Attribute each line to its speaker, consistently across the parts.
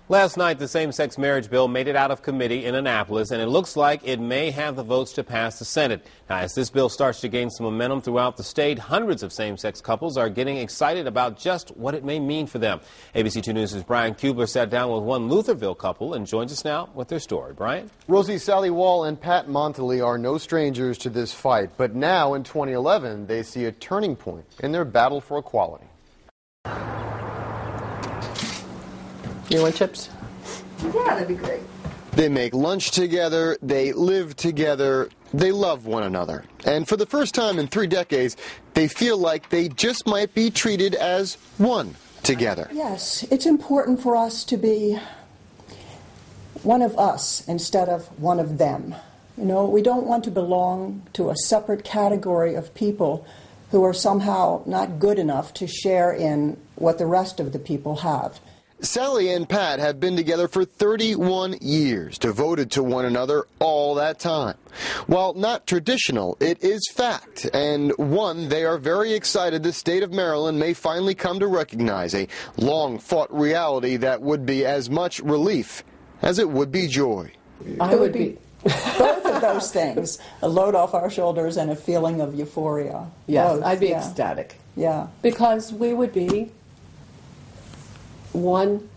Speaker 1: Last night, the same-sex marriage bill made it out of committee in Annapolis, and it looks like it may have the votes to pass the Senate. Now, as this bill starts to gain some momentum throughout the state, hundreds of same-sex couples are getting excited about just what it may mean for them. ABC 2 News' Brian Kubler sat down with one Lutherville couple and joins us now with their story. Brian?
Speaker 2: Rosie Sally Wall and Pat Montley are no strangers to this fight, but now in 2011, they see a turning point in their battle for equality.
Speaker 3: You want chips?
Speaker 4: Yeah, that'd be great.
Speaker 2: They make lunch together, they live together, they love one another. And for the first time in 3 decades, they feel like they just might be treated as one together.
Speaker 4: Yes, it's important for us to be one of us instead of one of them. You know, we don't want to belong to a separate category of people who are somehow not good enough to share in what the rest of the people have.
Speaker 2: Sally and Pat have been together for 31 years, devoted to one another all that time. While not traditional, it is fact, and one they are very excited the state of Maryland may finally come to recognize, a long-fought reality that would be as much relief as it would be joy.
Speaker 4: I would be both of those things, a load off our shoulders and a feeling of euphoria.
Speaker 3: Yes,
Speaker 4: both,
Speaker 3: I'd be
Speaker 4: yeah.
Speaker 3: ecstatic.
Speaker 4: Yeah.
Speaker 3: Because we would be one,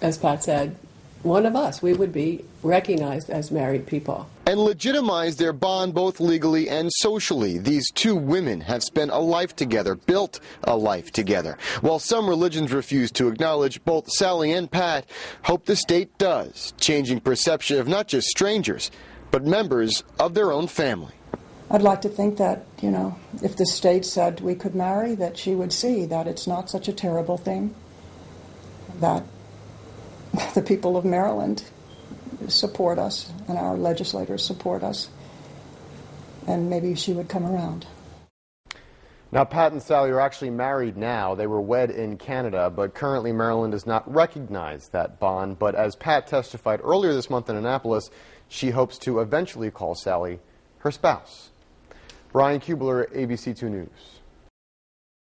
Speaker 3: as Pat said, one of us. We would be recognized as married people.
Speaker 2: And legitimize their bond both legally and socially. These two women have spent a life together, built a life together. While some religions refuse to acknowledge, both Sally and Pat hope the state does, changing perception of not just strangers, but members of their own family.
Speaker 4: I'd like to think that, you know, if the state said we could marry, that she would see that it's not such a terrible thing, that the people of Maryland support us and our legislators support us, and maybe she would come around.
Speaker 2: Now, Pat and Sally are actually married now. They were wed in Canada, but currently Maryland does not recognize that bond. But as Pat testified earlier this month in Annapolis, she hopes to eventually call Sally her spouse. Brian Kubler, ABC 2 News.